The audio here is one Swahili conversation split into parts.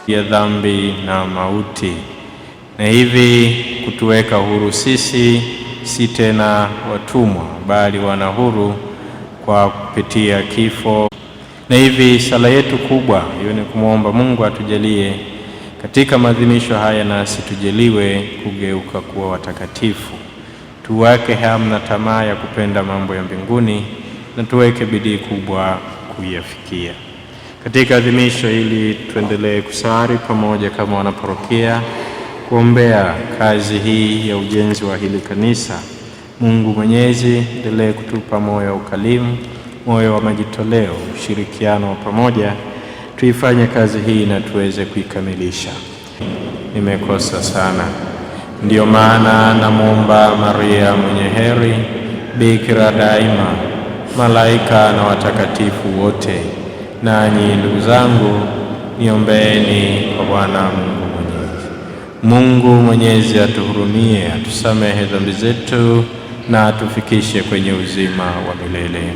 ya dhambi na mauti, na hivi kutuweka huru sisi si tena watumwa bali wana huru kwa kupitia kifo. Na hivi sala yetu kubwa iwe ni kumwomba Mungu atujalie katika maadhimisho haya nasi tujaliwe kugeuka kuwa watakatifu, tuwake hamu na tamaa ya kupenda mambo ya mbinguni na tuweke bidii kubwa kuyafikia. Katika adhimisho hili tuendelee kusali pamoja kama wanaparokia kuombea kazi hii ya ujenzi wa hili kanisa. Mungu Mwenyezi endelee kutupa moyo wa ukarimu, moyo wa majitoleo, ushirikiano wa pamoja, tuifanye kazi hii na tuweze kuikamilisha. Nimekosa sana, ndiyo maana namuomba Maria mwenye heri, bikira daima, malaika na watakatifu wote. Nanyi ndugu zangu, niombeeni kwa Bwana Mungu Mwenyezi. Mungu Mwenyezi atuhurumie, atusamehe dhambi zetu na atufikishe kwenye uzima wa milele.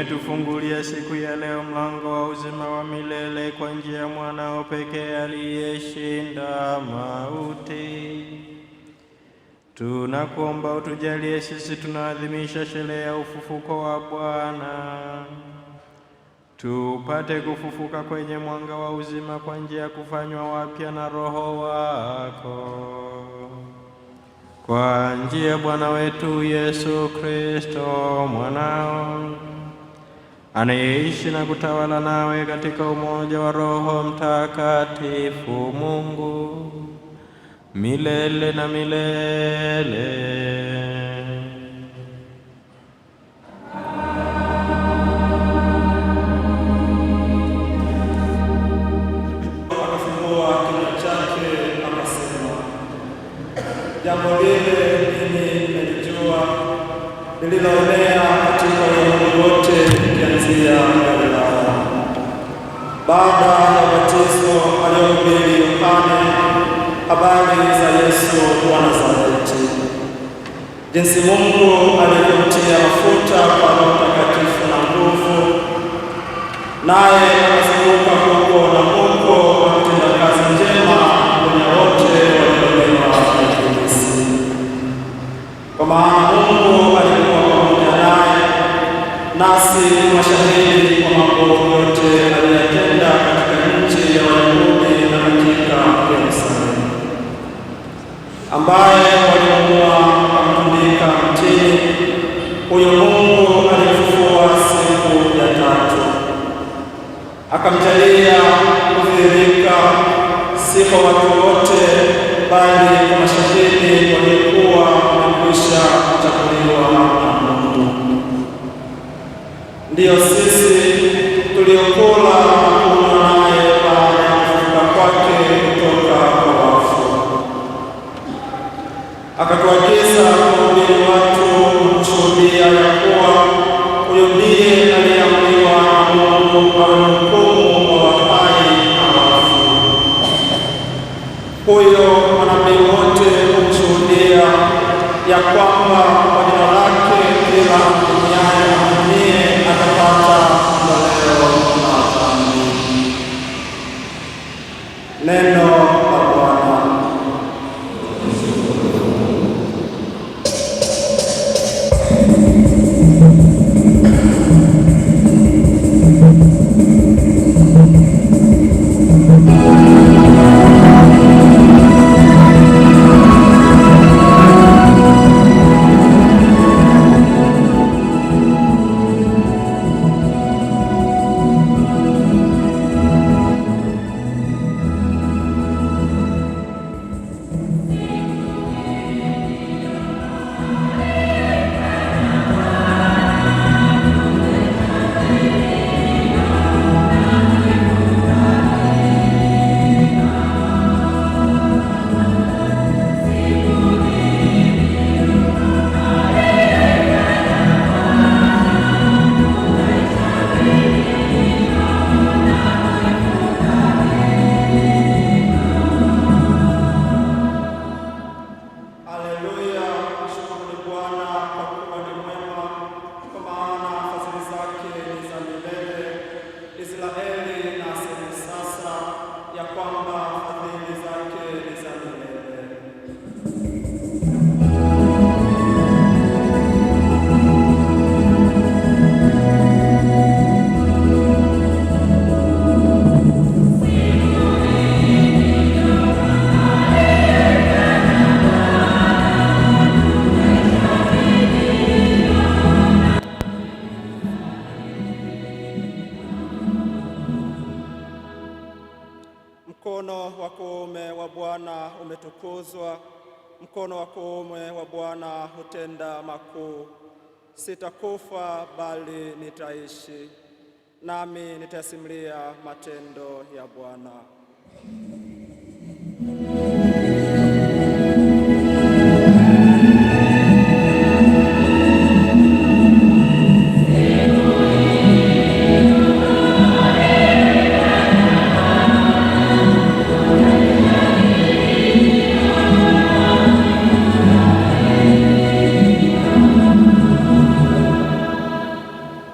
umetufungulia siku ya leo mlango wa uzima wa milele kwa njia ya mwanao pekee aliyeshinda mauti. Tunakuomba utujalie sisi tunaadhimisha sherehe ya ufufuko wa Bwana, tupate kufufuka kwenye mwanga wa uzima kwa njia ya kufanywa wapya na Roho wako, kwa njia ya Bwana wetu Yesu Kristo mwanao, anayeishi na kutawala nawe katika umoja wa Roho Mtakatifu, Mungu milele na milele. Jambo lile mimi nilijua, lililoenea katika Uyahudi wote likianzia Galilaya. Baada ya ubatizo aliohubiri Yohane habari za Yesu wa Nazareti, jinsi Mungu alivyomtia mafuta kwa Roho Mtakatifu na nguvu, naye akazunguka huko na huko akitenda kazi njema kwenye wote waliolewa na Ibilisi, kwa maana Mungu alikuwa pamoja naye, nasi mashahidi kwa mambo yote aliyotenda katika nchi ya Wayahudi na katika Yerusalemu, ambaye walimuua wakamtundika mtini. Huyo Mungu alimfufua siku ya tatu, akamjalia kudhihirika si kwa watu wote, bali kwa mashahidi waliokuwa wamekwisha kuchaguliwa na Mungu, ndiyo sisi tuliokula na kunywa naye baada ya kufufuka kwake kutoka kwa wafu. Akatuagiza kuhubiri watu na kushuhudia ya kuwa huyo ndiye aliyeamriwa na Mungu awe mhukumu wa wahai na wafu. Huyo manabii wote humshuhudia ya kwamba kwa jina lake kila duniani aaminie atapata ondoleo la dhambi. Neno la Bwana. Mkono wa kuume wa Bwana umetukuzwa, mkono wa kuume wa Bwana hutenda makuu. Sitakufa bali nitaishi, nami nitasimulia matendo ya Bwana.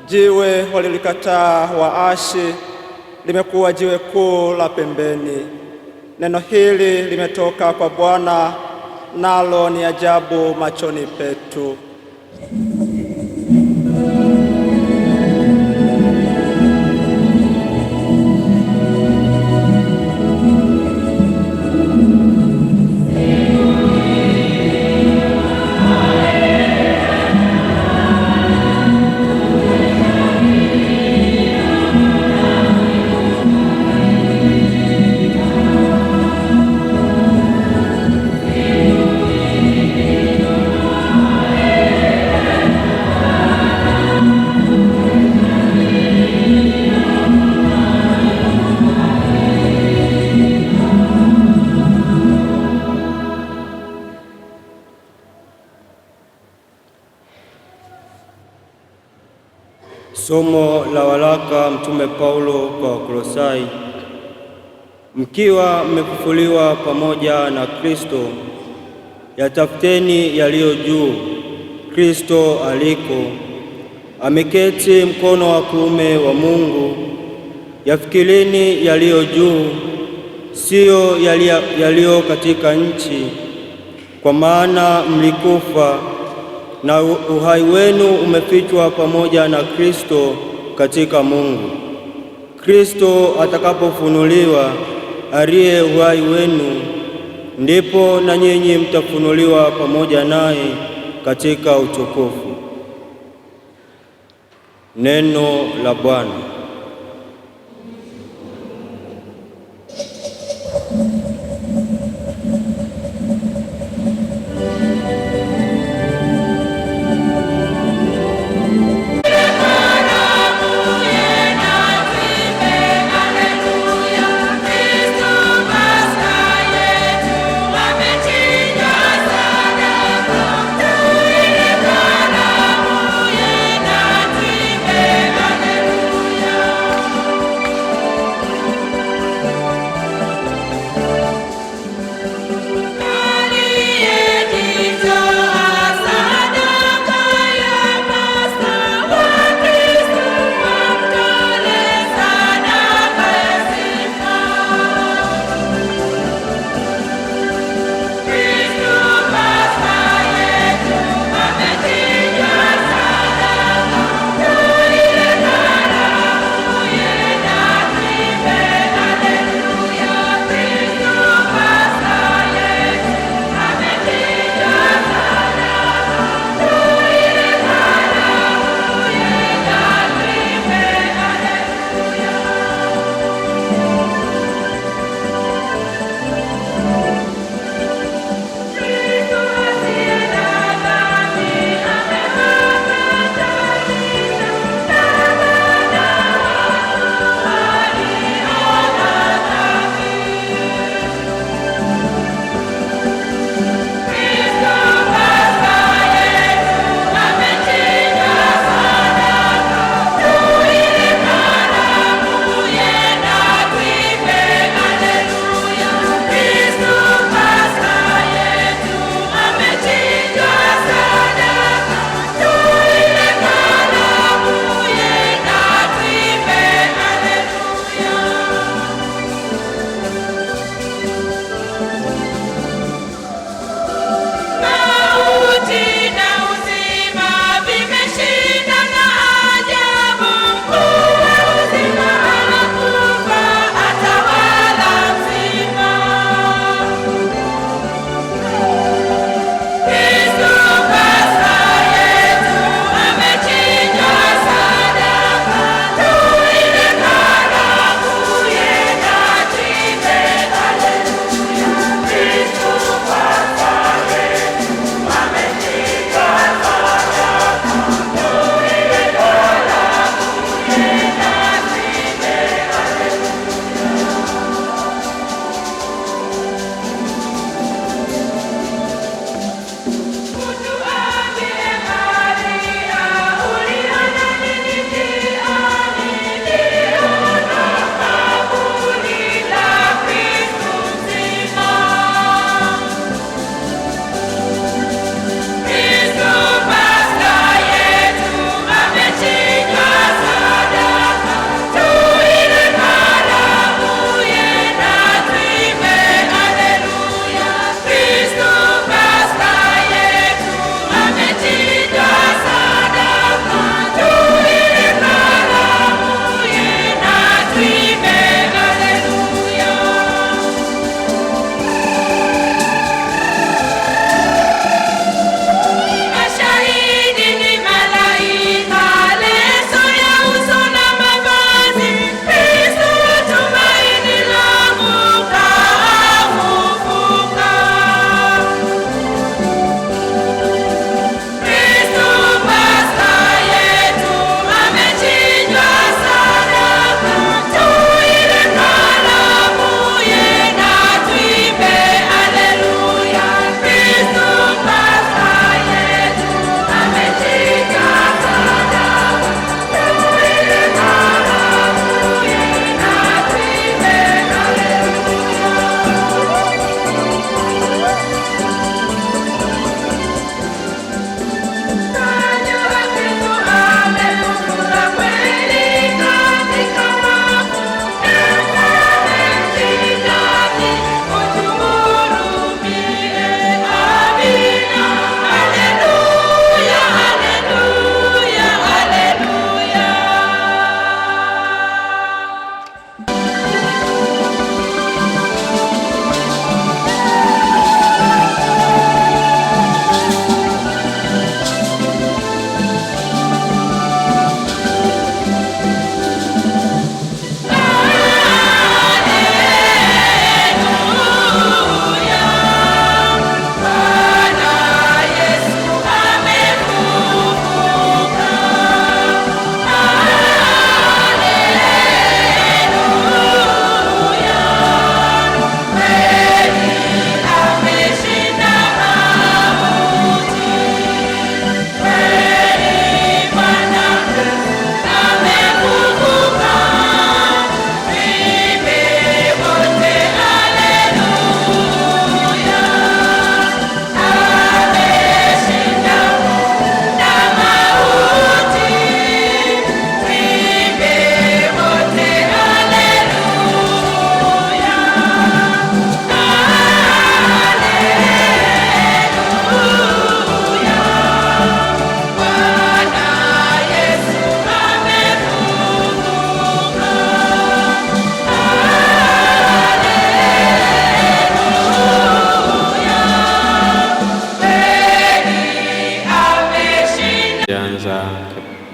Jiwe walilikataa waashi limekuwa jiwe kuu la pembeni. Neno hili limetoka kwa Bwana, nalo ni ajabu machoni petu. Somo la waraka Mtume Paulo kwa Wakolosai. Mkiwa mmefufuliwa pamoja na Kristo, yatafuteni yaliyo juu, Kristo aliko ameketi mkono wa kuume wa Mungu. Yafikirini yaliyo juu, siyo yaliyo katika nchi, kwa maana mlikufa na uhai wenu umefichwa pamoja na Kristo katika Mungu. Kristo atakapofunuliwa, aliye uhai wenu, ndipo na nyinyi mtafunuliwa pamoja naye katika utukufu. Neno la Bwana.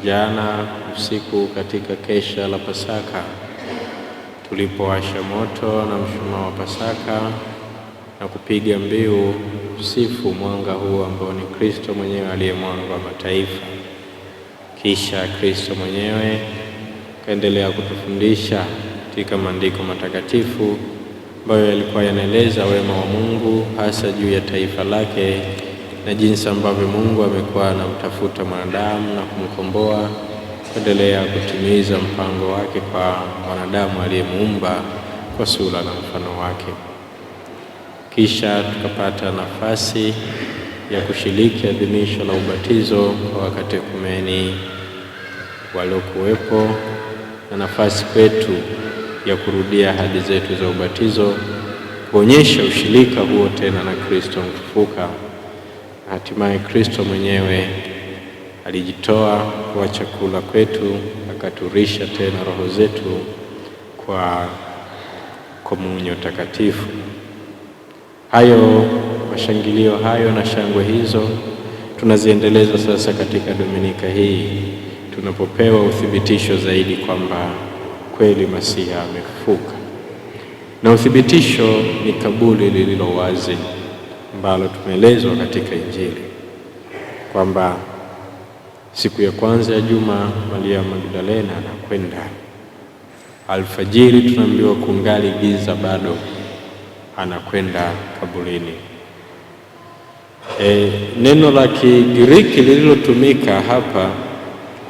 jana usiku katika kesha la Pasaka, tulipowasha moto na mshumaa wa Pasaka na kupiga mbiu kusifu mwanga huu ambao ni Kristo mwenyewe aliye mwanga wa mataifa. Kisha Kristo mwenyewe kaendelea kutufundisha katika maandiko matakatifu ambayo yalikuwa yanaeleza wema wa Mungu hasa juu ya taifa lake na jinsi ambavyo Mungu amekuwa anamtafuta mwanadamu na kumkomboa, kuendelea kutimiza mpango wake kwa mwanadamu aliyemuumba kwa sura na mfano wake. Kisha tukapata nafasi ya kushiriki adhimisho la ubatizo kwa wakatekumeni waliokuwepo na nafasi kwetu ya kurudia ahadi zetu za ubatizo, kuonyesha ushirika huo tena na Kristo mfufuka. Hatimaye Kristo mwenyewe alijitoa kwa chakula kwetu, akaturisha tena roho zetu kwa komunyo takatifu. Hayo mashangilio hayo na shangwe hizo tunaziendeleza sasa katika Dominika hii, tunapopewa uthibitisho zaidi kwamba kweli Masiha amefufuka. Na uthibitisho ni kaburi lililo wazi ambalo tumeelezwa katika Injili kwamba siku ya kwanza ya juma Maria Magdalena anakwenda alfajiri, tunaambiwa kungali giza bado, anakwenda kaburini. Neno la Kigiriki lililotumika hapa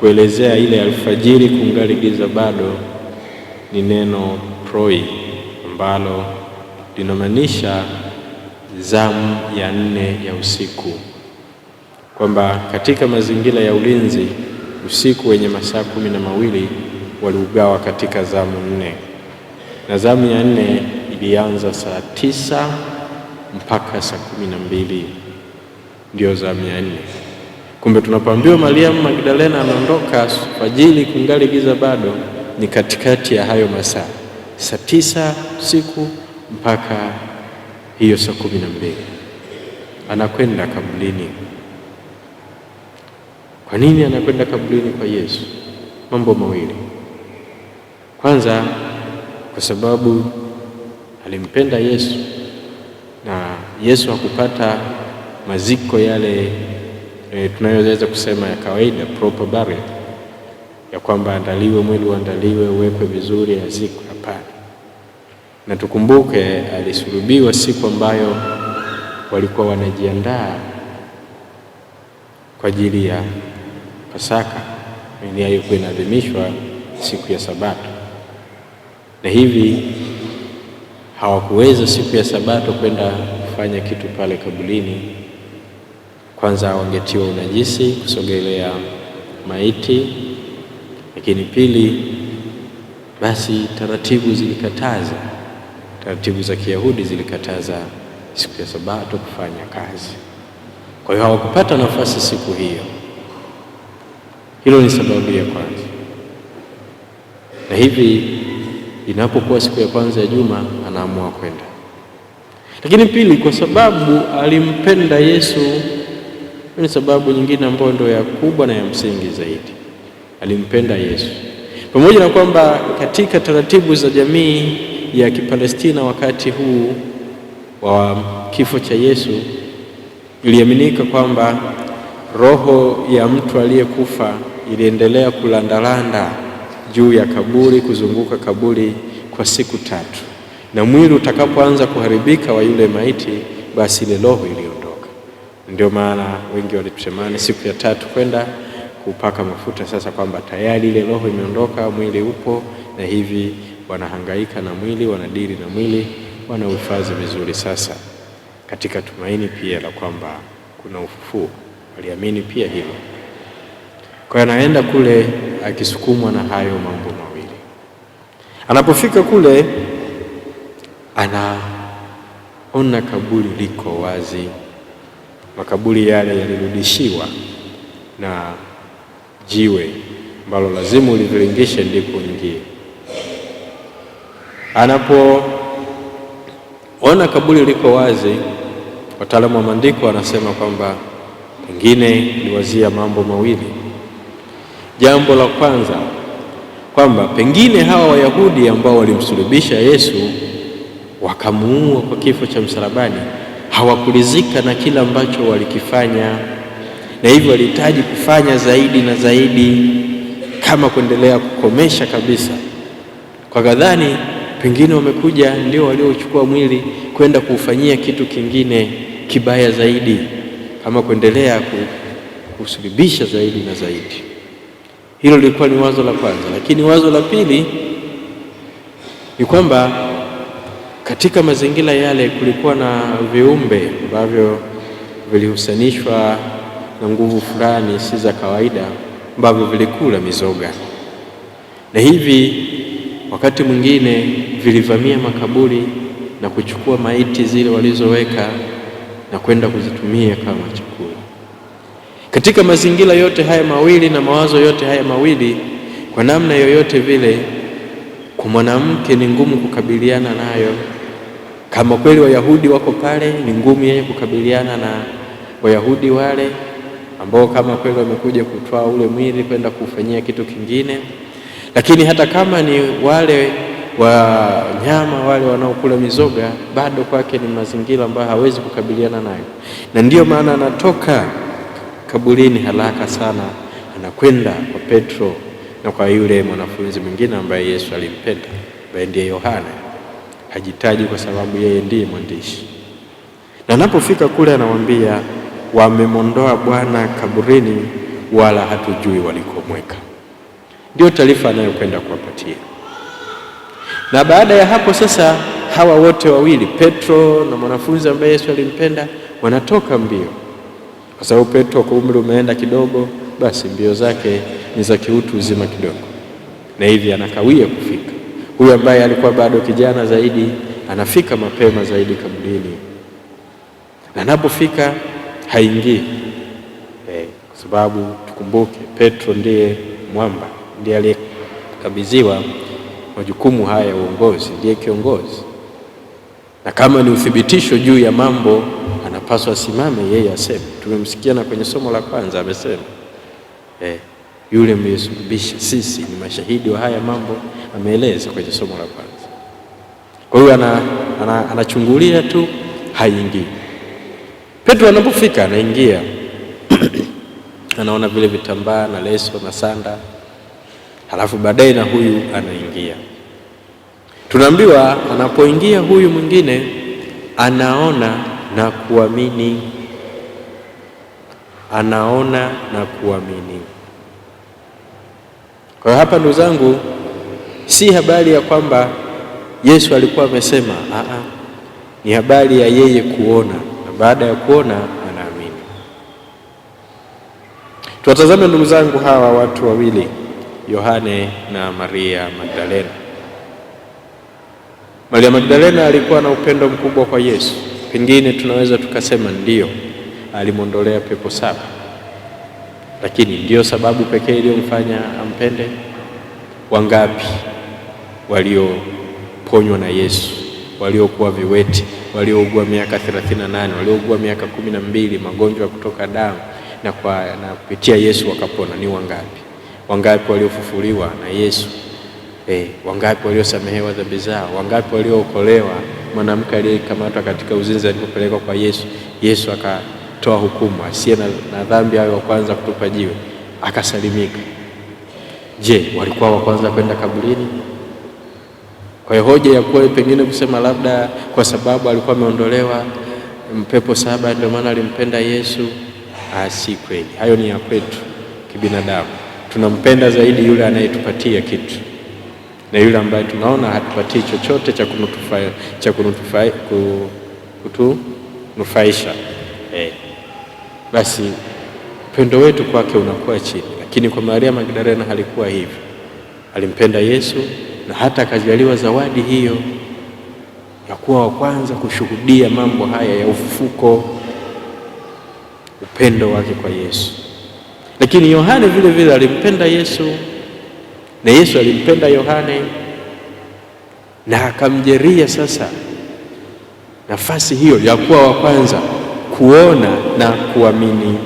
kuelezea ile alfajiri kungali giza bado ni neno proi, ambalo linamaanisha zamu ya 4 ya usiku, kwamba katika mazingira ya ulinzi usiku wenye masaa 12 waliugawa katika zamu 4, na zamu ya 4 ilianza saa 9 mpaka saa 12, ndio zamu ya 4. Kumbe tunapoambiwa Maria Magdalena anaondoka alfajiri kungali giza bado, ni katikati ya hayo masaa, saa 9 usiku mpaka hiyo saa 12, anakwenda kaburini. Kwa nini anakwenda kaburini kwa Yesu? Mambo mawili. Kwanza, kwa sababu alimpenda Yesu, na Yesu hakupata maziko yale tunayoweza kusema ya kawaida, proper burial, ya kwamba andaliwe mwili, uandaliwe, uwekwe vizuri, azikwe. Hapana. Na tukumbuke alisulubiwa siku ambayo walikuwa wanajiandaa kwa ajili ya Pasaka, iliyokuwa inaadhimishwa siku ya Sabato, na hivi hawakuweza siku ya Sabato kwenda kufanya kitu pale kaburini. Kwanza wangetiwa unajisi kusogelea maiti, lakini pili, basi taratibu za Kiyahudi zilikataza siku ya Sabato kufanya kazi. Kwa hiyo hawakupata nafasi siku hiyo. Hilo ni sababu ya kwanza. Na hivi inapokuwa siku ya kwanza ya juma anaamua kwenda. Lakini pili, kwa sababu alimpenda Yesu. Ni sababu nyingine ambayo ndio ya kubwa na ya msingi zaidi. Alimpenda Yesu. Pamoja na kwamba katika taratibu za jamii ya Kipalestina wakati huu wa kifo cha Yesu, iliaminika kwamba roho ya mtu aliyekufa iliendelea kulandalanda juu ya kaburi, kuzunguka kaburi kwa siku 3, na mwili utakapoanza kuharibika wa yule maiti, basi ile roho iliondoka. Ndio maana wengi walitamani siku ya 3 kwenda kupaka mafuta, sasa kwamba tayari ile roho imeondoka, mwili upo, na hivi wanahangaika na mwili, wanadiri na mwili, wanauhifadhi vizuri sasa, katika tumaini pia la kwamba kuna ufufuo. Waliamini pia hilo. Kwa hiyo anaenda kule akisukumwa na hayo mambo mawili. Anapofika kule anaona kaburi liko wazi. Makaburi yale yalirudishiwa na jiwe ambalo lazima uliviringishe ndipo ingie. Anapoona kaburi liko wazi, wataalamu wa maandiko wanasema kwamba pengine liwazia mambo mawili. Jambo la kwanza kwamba pengine hawa Wayahudi ambao walimsulubisha Yesu wakamuua kwa kifo cha msalabani hawakulizika na kila ambacho walikifanya, na hivyo walihitaji kufanya zaidi na zaidi, kama kuendelea kukomesha kabisa. Kwa kadhani pengine wamekuja ndio waliochukua mwili kwenda kuufanyia kitu kingine kibaya zaidi, kama kuendelea kusulubisha zaidi na zaidi. Hilo lilikuwa ni wazo la kwanza. Lakini wazo la pili ni kwamba katika mazingira yale kulikuwa na viumbe ambavyo vilihusanishwa na nguvu fulani si za kawaida, ambavyo vilikula mizoga, na hivi wakati mwingine vilivamia makaburi na kuchukua maiti zile walizoweka na kwenda kuzitumia kama chakula. Katika mazingira yote haya mawili na mawazo yote haya mawili, kwa namna yoyote vile, kwa mwanamke ni ngumu kukabiliana nayo. Kama kweli Wayahudi wako pale, ni ngumu yeye kukabiliana na Wayahudi wale ambao kama kweli wamekuja kutoa ule mwili kwenda kufanyia kitu kingine. Lakini hata kama ni wale wanyama wale wanaokula mizoga, bado kwake ni mazingira ambayo hawezi kukabiliana nayo, na ndiyo maana anatoka kaburini haraka sana, anakwenda kwa Petro na kwa yule mwanafunzi mwingine ambaye Yesu alimpenda, ambaye ndiye Yohana. Hajitaji kwa sababu yeye ndiye mwandishi, na anapofika kule anamwambia, wamemwondoa Bwana kaburini, wala hatujui walikomweka. Ndio taarifa anayokwenda kuwapatia. Na baada ya hapo sasa, hawa wote wawili, Petro na mwanafunzi ambaye Yesu alimpenda, wanatoka mbio. Kwa sababu Petro kwa umri umeenda kidogo, basi mbio zake ni za kiutu uzima kidogo, na hivi anakawia kufika. Huyu ambaye alikuwa bado kijana zaidi anafika mapema zaidi kaburini, na anapofika haingii kwa sababu tukumbuke Petro ndiye mwamba, ndiye aliyekabidhiwa majukumu haya ya uongozi, ndiye kiongozi, na kama ni uthibitisho juu ya mambo anapaswa asimame yeye aseme. Tumemsikia na kwenye somo la kwanza amesema yule mliyesulubisha, sisi ni mashahidi wa haya mambo, ameeleza kwenye somo la kwanza. Kwa hiyo anachungulia tu, haingii. Petro anapofika anaingia anaona vile vitambaa na leso na sanda, halafu baadaye na huyu anaingia. Tunaambiwa anapoingia huyu mwingine anaona na kuamini, anaona na kuamini. Kwa hiyo hapa ndugu zangu, si habari ya kwamba Yesu alikuwa amesema, ni habari ya yeye kuona, na baada ya kuona anaamini. Tuwatazame ndugu zangu hawa watu wawili, Yohane na Maria Magdalena. Maria Magdalena alikuwa na upendo mkubwa kwa Yesu. Pengine tunaweza tukasema ndiyo alimwondolea pepo 7, lakini ndiyo sababu pekee iliyomfanya ampende? Wangapi walioponywa na Yesu, waliokuwa viwete, waliougua miaka 38, waliougua miaka 12 magonjwa kutoka damu, na kupitia Yesu wakapona? Ni wangapi? Wangapi waliofufuliwa na Yesu? Wangapi waliosamehewa dhambi zao? Wangapi waliookolewa? Mwanamke aliyekamatwa katika uzinzi alipopelekwa kwa Yesu, Yesu akatoa hukumu, asiye na dhambi awe wa kwanza kutupa jiwe, akasalimika. Je, walikuwa wa kwanza kwenda kaburini? Kwa hiyo hoja ya kuwa pengine kusema labda kwa sababu alikuwa ameondolewa pepo 7 ndio maana alimpenda Yesu, si kweli. Hayo ni ya kwetu kibinadamu. Tunampenda zaidi yule anayetupatia kitu, na yule ambaye tunaona hatupatii chochote cha kutunufaisha, basi upendo wetu kwake unakuwa chini. Lakini kwa Maria Magdalena halikuwa hivyo. Alimpenda Yesu, na hata akajaliwa zawadi hiyo ya kuwa wa kwanza kushuhudia mambo haya ya ufufuko, upendo wake kwa Yesu. Lakini Yohane vile vile alimpenda Yesu, na Yesu alimpenda Yohane, na akamjeria sasa nafasi hiyo ya kuwa wa kwanza kuona na kuamini.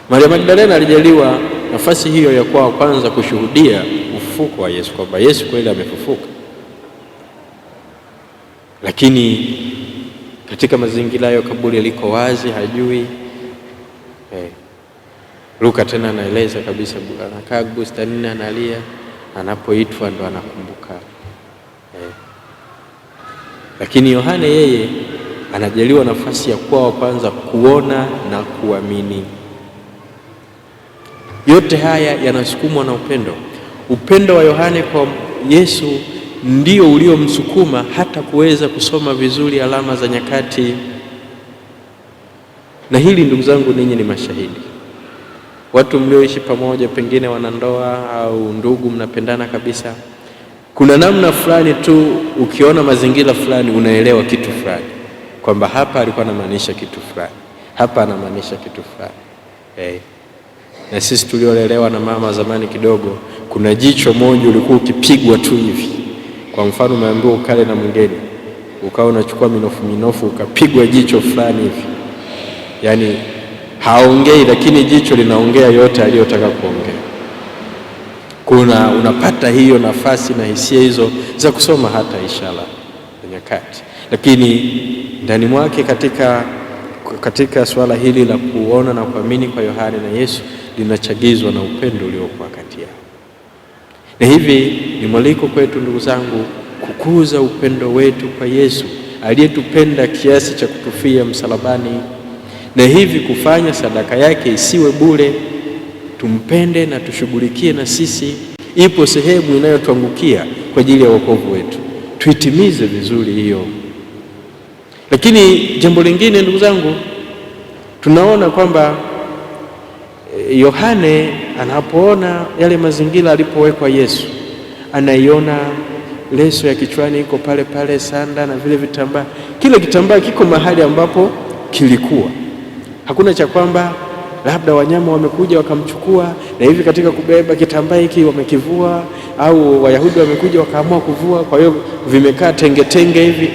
Maria Magdalena alijaliwa nafasi hiyo ya kuwa kwanza kushuhudia ufufuko wa Yesu, kwamba Yesu kweli amefufuka. Lakini katika mazingira hayo kaburi liko wazi, hajui. Luka tena anaeleza kabisa, anakaa bustanini analia, anapoitwa ndo anakumbuka. Lakini Yohane yeye anajaliwa nafasi ya kuwa wa kwanza kuona na kuamini. Yote haya yanasukumwa na upendo. Upendo wa Yohane kwa Yesu ndio uliomsukuma hata kuweza kusoma vizuri alama za nyakati. Na hili ndugu zangu, ninyi ni mashahidi. Watu mlioishi pamoja, pengine wanandoa au ndugu, mnapendana kabisa, kuna namna fulani tu ukiona mazingira fulani unaelewa kitu fulani, kwamba hapa alikuwa anamaanisha kitu fulani, hapa anamaanisha kitu fulani. Na sisi tuliolelewa na mama zamani kidogo, kuna jicho moja ulikuwa ukipigwa tu hivi. Kwa mfano umeambiwa ukale na mgeni, ukawa unachukua minofu ukapigwa jicho fulani hivi, yaani haongei lakini jicho linaongea yote aliyotaka kuongea. Unapata hiyo nafasi na hisia hizo za kusoma hata ishara za nyakati. Lakini ndani mwake katika swala hili la kuona na kuamini kwa Yohane na Yesu linachagizwa na upendo uliokuwa kati yao. Na hivi ni mwaliko kwetu ndugu zangu kukuza upendo wetu kwa Yesu aliyetupenda kiasi cha kutufia msalabani, na hivi kufanya sadaka yake isiwe bure. Tumpende na tushughulikie na sisi, ipo sehemu inayotuangukia kwa ajili ya wokovu wetu, tuitimize vizuri hiyo. Lakini jambo lingine ndugu zangu, tunaona kwamba Yohane anapoona yale mazingira alipowekwa Yesu, anaiona leso ya kichwani iko pale pale, sanda na vile vitambaa. Kile kitambaa kiko mahali ambapo kilikuwa. Hakuna cha kwamba labda wanyama wamekuja wakamchukua na hivi katika kubeba kitambaa hiki wamekivua, au Wayahudi wamekuja wakaamua kuvua, kwa hiyo vimekaa tenge hivi.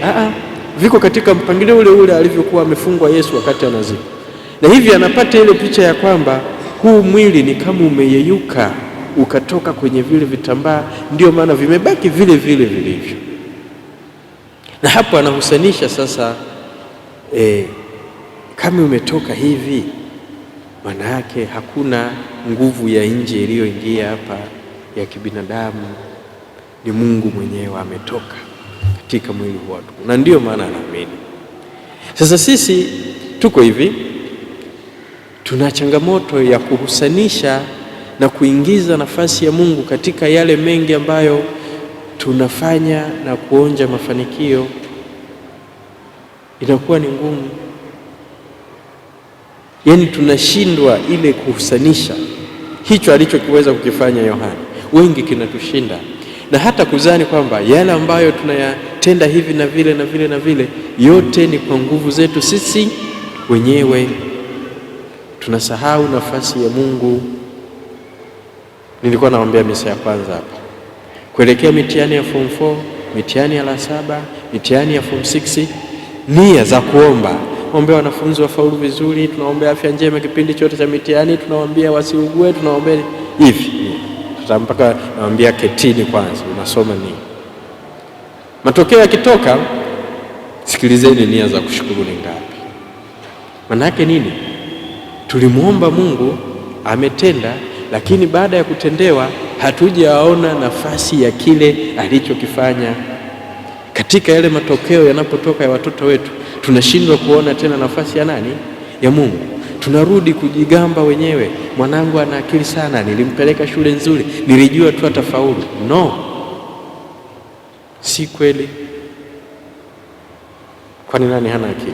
Viko katika mpangilio ule ule alivyokuwa amefungwa Yesu wakati anazikwa. Na hivi anapata ile picha ya kwamba huu mwili ni kama umeyeyuka ukatoka kwenye vile vitambaa, ndio maana vimebaki vile vile vilivyo. Na hapo anahusanisha sasa, kama umetoka hivi, maana yake hakuna nguvu ya nje iliyoingia hapa ya kibinadamu, ni Mungu mwenyewe ametoka katika mwili watu. Na ndio maana anaamini. Sasa sisi tuko hivi, tuna changamoto ya kuhusanisha na kuingiza nafasi ya Mungu katika yale mengi ambayo tunafanya na kuonja mafanikio. Inakuwa ni ngumu, yaani tunashindwa ile kuhusanisha hicho alichokiweza kukifanya Yohana. Wengi kinatushinda, na hata kuzani kwamba yale ambayo tunayatenda hivi na vile na vile na vile, yote ni kwa nguvu zetu sisi wenyewe. Tunasahau nafasi ya Mungu. Nilikuwa naombea misa ya kwanza hapa kuelekea mitihani ya form 4, mitihani ya la 7, mitihani ya form 6, nia za kuomba. Ombea wanafunzi wafaulu vizuri, tunaombea afya njema kipindi chote cha mitihani, tunaombea wasiugue, tunaombea hivi. Mpaka naambia ketini kwanza, unasoma nini? Matokeo yakitoka, sikilizeni nia za kushukuru ni ngapi. Maana yake nini? Tulimuomba Mungu, ametenda, lakini baada ya kutendewa hatujaona nafasi ya kile alichokifanya. Katika yale matokeo yanapotoka ya watoto wetu, tunashindwa kuona tena nafasi ya nani? Ya Mungu. Tunarudi kujigamba wenyewe, mwanangu ana akili sana, nilimpeleka shule nzuri, nilijua tu atafaulu. No, si kweli. Kwani nani hana akili?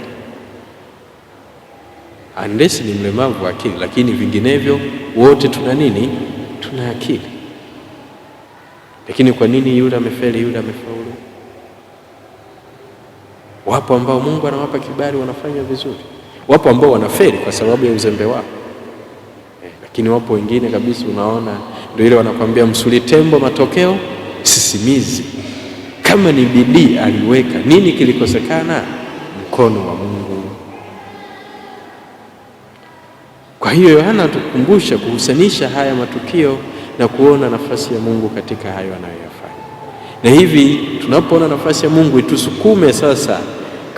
Unless ni mlemavu wa akili, lakini vinginevyo wote tuna nini? Tuna akili. Lakini kwa nini yule amefeli, yule amefaulu? Wapo ambao Mungu anawapa kibali, wanafanya vizuri. Wapo ambao wanafeli kwa sababu ya uzembe wao. Lakini wapo wengine kabisa unaona ndio ile wanakuambia msuli tembo matokeo sisimizi. Kama ni bidii aliweka, nini kilikosekana? Mkono wa Mungu. Kwa Kwa hiyo Yohana atukumbusha kuhusanisha haya matukio na kuona nafasi ya Mungu katika hayo anayoyafanya. Na hivi tunapoona nafasi ya Mungu itusukume sasa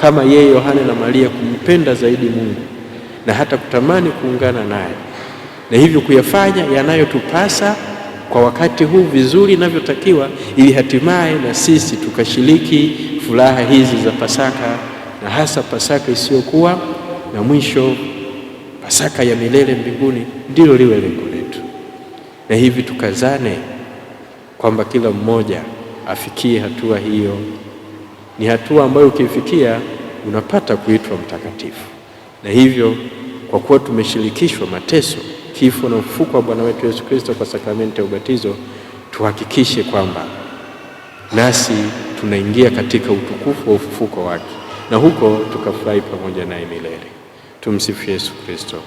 kama yeye Yohana na Maria kumpenda zaidi Mungu na hata kutamani kuungana naye, na hivyo kuyafanya yanayotupasa kwa wakati huu vizuri inavyotakiwa, ili hatimaye na sisi tukashiriki furaha hizi za Pasaka, na hasa Pasaka isiyokuwa na mwisho, Pasaka ya milele mbinguni. Ndilo liwe lengo letu, na hivi tukazane kwamba kila mmoja afikie hatua hiyo. Ni hatua ambayo ukifikia unapata kuitwa mtakatifu. Na hivyo kwa kuwa tumeshirikishwa mateso, kifo na ufufuko wa Bwana wetu Yesu Kristo kwa sakramenti ya ubatizo, tuhakikishe kwamba nasi tunaingia katika utukufu wa ufufuko wake, na huko tukafurahi pamoja naye milele. Tumsifu Yesu Kristo.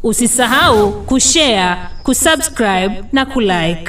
Usisahau kushare, kusubscribe na kulike.